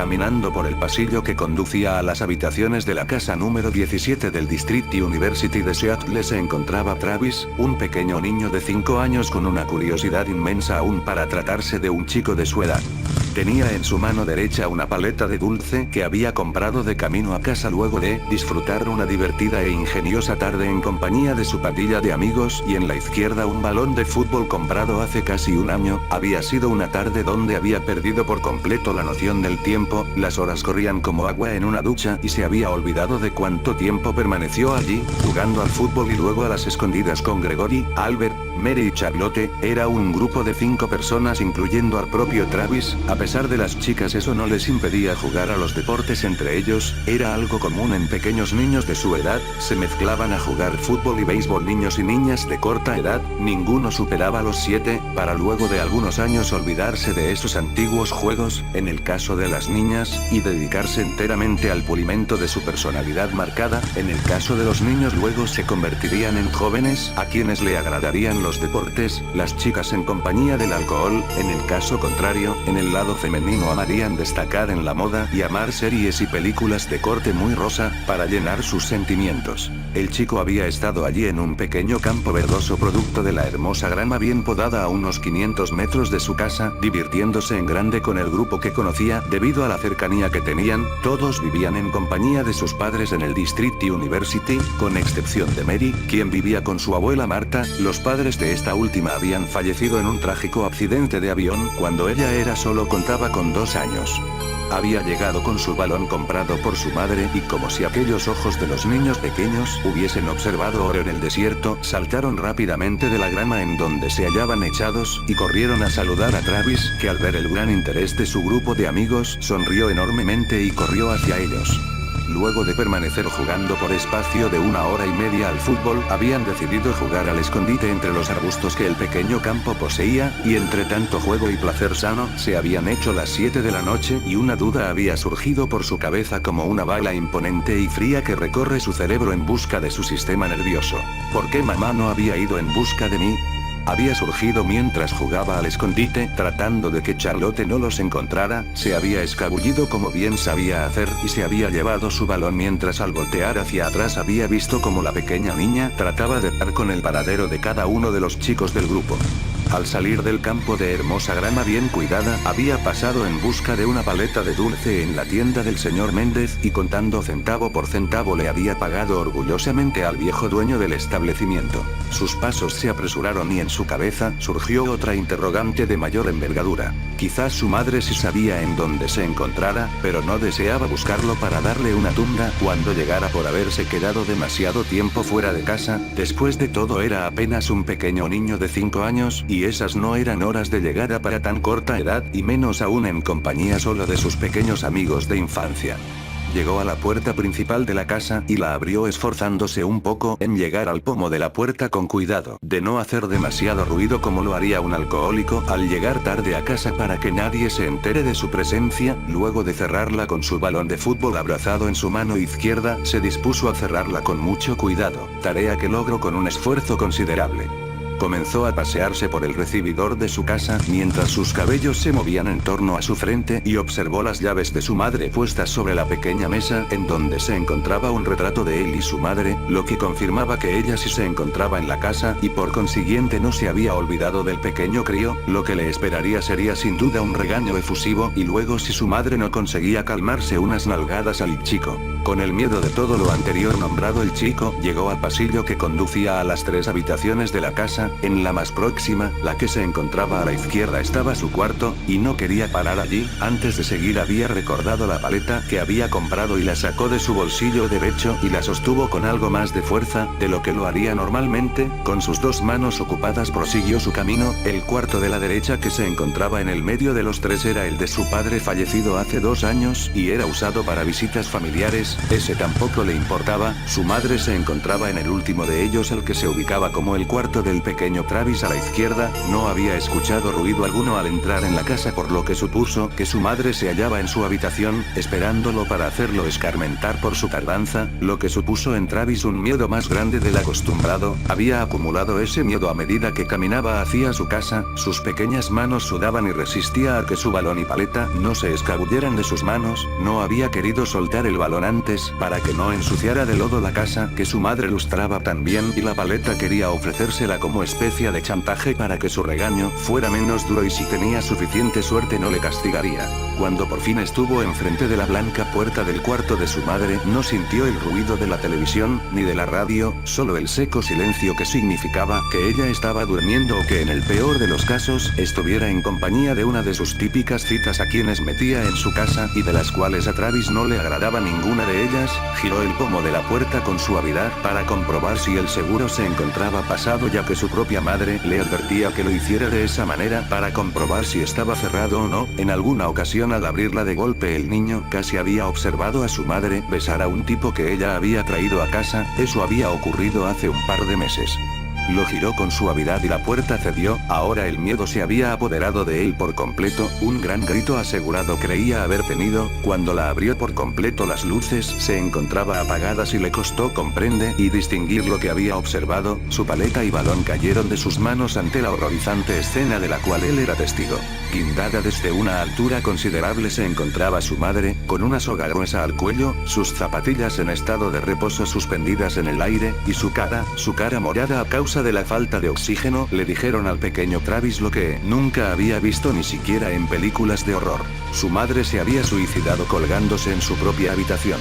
Caminando por el pasillo que conducía a las habitaciones de la casa número 17 del District University de Seattle se encontraba Travis, un pequeño niño de 5 años con una curiosidad inmensa aún para tratarse de un chico de su edad. Tenía en su mano derecha una paleta de dulce que había comprado de camino a casa luego de disfrutar una divertida e ingeniosa tarde en compañía de su pandilla de amigos, y en la izquierda un balón de fútbol comprado hace casi un año. Había sido una tarde donde había perdido por completo la noción del tiempo, las horas corrían como agua en una ducha y se había olvidado de cuánto tiempo permaneció allí, jugando al fútbol y luego a las escondidas con Gregory, Albert, Mary y Charlotte. Era un grupo de 5 personas incluyendo al propio Travis. A pesar de las chicas eso no les impedía jugar a los deportes entre ellos, era algo común en pequeños niños de su edad, se mezclaban a jugar fútbol y béisbol niños y niñas de corta edad, ninguno superaba los 7, para luego de algunos años olvidarse de esos antiguos juegos, en el caso de las niñas, y dedicarse enteramente al pulimento de su personalidad marcada, en el caso de los niños luego se convertirían en jóvenes, a quienes le agradarían los deportes, las chicas en compañía del alcohol, en el caso contrario, en el lado femenino amarían destacar en la moda y amar series y películas de corte muy rosa, para llenar sus sentimientos. El chico había estado allí en un pequeño campo verdoso producto de la hermosa grama bien podada a unos 500 metros de su casa, divirtiéndose en grande con el grupo que conocía, debido a la cercanía que tenían. Todos vivían en compañía de sus padres en el District University, con excepción de Mary, quien vivía con su abuela Marta. Los padres de esta última habían fallecido en un trágico accidente de avión cuando ella solo contaba con 2 años. Había llegado con su balón comprado por su madre y como si aquellos ojos de los niños pequeños hubiesen observado oro en el desierto, saltaron rápidamente de la grama en donde se hallaban echados, y corrieron a saludar a Travis, que al ver el gran interés de su grupo de amigos, sonrió enormemente y corrió hacia ellos. Luego de permanecer jugando por espacio de 1 hora y media al fútbol, habían decidido jugar al escondite entre los arbustos que el pequeño campo poseía, y entre tanto juego y placer sano, se habían hecho las 7 de la noche y una duda había surgido por su cabeza como una bala imponente y fría que recorre su cerebro en busca de su sistema nervioso. ¿Por qué mamá no había ido en busca de mí? Había surgido mientras jugaba al escondite, tratando de que Charlotte no los encontrara, se había escabullido como bien sabía hacer y se había llevado su balón mientras al voltear hacia atrás había visto como la pequeña niña trataba de dar con el paradero de cada uno de los chicos del grupo. Al salir del campo de hermosa grama bien cuidada, había pasado en busca de una paleta de dulce en la tienda del señor Méndez y contando centavo por centavo le había pagado orgullosamente al viejo dueño del establecimiento. Sus pasos se apresuraron y en su cabeza surgió otra interrogante de mayor envergadura. Quizás su madre sí sabía en dónde se encontrara, pero no deseaba buscarlo para darle una tunda cuando llegara por haberse quedado demasiado tiempo fuera de casa. Después de todo era apenas un pequeño niño de 5 años, y esas no eran horas de llegada para tan corta edad, y menos aún en compañía solo de sus pequeños amigos de infancia. Llegó a la puerta principal de la casa y la abrió esforzándose un poco en llegar al pomo de la puerta con cuidado de no hacer demasiado ruido como lo haría un alcohólico al llegar tarde a casa para que nadie se entere de su presencia. Luego de cerrarla con su balón de fútbol abrazado en su mano izquierda, se dispuso a cerrarla con mucho cuidado, tarea que logró con un esfuerzo considerable. Comenzó a pasearse por el recibidor de su casa mientras sus cabellos se movían en torno a su frente y observó las llaves de su madre puestas sobre la pequeña mesa en donde se encontraba un retrato de él y su madre, lo que confirmaba que ella sí se encontraba en la casa y por consiguiente no se había olvidado del pequeño crío. Lo que le esperaría sería sin duda un regaño efusivo y luego si su madre no conseguía calmarse unas nalgadas al chico. Con el miedo de todo lo anterior nombrado, el chico llegó al pasillo que conducía a las 3 habitaciones de la casa. En la más próxima, la que se encontraba a la izquierda, estaba su cuarto, y no quería parar allí. Antes de seguir había recordado la paleta que había comprado y la sacó de su bolsillo derecho y la sostuvo con algo más de fuerza de lo que lo haría normalmente. Con sus 2 manos ocupadas prosiguió su camino. El cuarto de la derecha que se encontraba en el medio de los 3 era el de su padre fallecido hace 2 años y era usado para visitas familiares. Ese tampoco le importaba. Su madre se encontraba en el último de ellos, el que se ubicaba como el cuarto del pequeño pequeño Travis a la izquierda, no había escuchado ruido alguno al entrar en la casa, por lo que supuso que su madre se hallaba en su habitación, esperándolo para hacerlo escarmentar por su tardanza, lo que supuso en Travis un miedo más grande del acostumbrado. Había acumulado ese miedo a medida que caminaba hacia su casa, sus pequeñas manos sudaban y resistía a que su balón y paleta no se escabulleran de sus manos. No había querido soltar el balón antes, para que no ensuciara de lodo la casa que su madre lustraba tan bien, y la paleta quería ofrecérsela como especie de chantaje para que su regaño fuera menos duro y si tenía suficiente suerte no le castigaría. Cuando por fin estuvo enfrente de la blanca puerta del cuarto de su madre, no sintió el ruido de la televisión, ni de la radio, solo el seco silencio que significaba que ella estaba durmiendo o que en el peor de los casos, estuviera en compañía de una de sus típicas citas a quienes metía en su casa y de las cuales a Travis no le agradaba ninguna de ellas. Giró el pomo de la puerta con suavidad para comprobar si el seguro se encontraba pasado, ya que su propia madre le advertía que lo hiciera de esa manera para comprobar si estaba cerrado o no. En alguna ocasión al abrirla de golpe el niño casi había observado a su madre besar a un tipo que ella había traído a casa. Eso había ocurrido hace un par de meses. Lo giró con suavidad y la puerta cedió. Ahora el miedo se había apoderado de él por completo. Un gran grito asegurado creía haber tenido. Cuando la abrió por completo, las luces se encontraban apagadas y le costó comprender y distinguir lo que había observado. Su paleta y balón cayeron de sus manos ante la horrorizante escena de la cual él era testigo. Guindada desde una altura considerable se encontraba su madre, con una soga gruesa al cuello, sus zapatillas en estado de reposo suspendidas en el aire, y su cara morada a causa de la falta de oxígeno. Le dijeron al pequeño Travis lo que nunca había visto ni siquiera en películas de horror. Su madre se había suicidado colgándose en su propia habitación.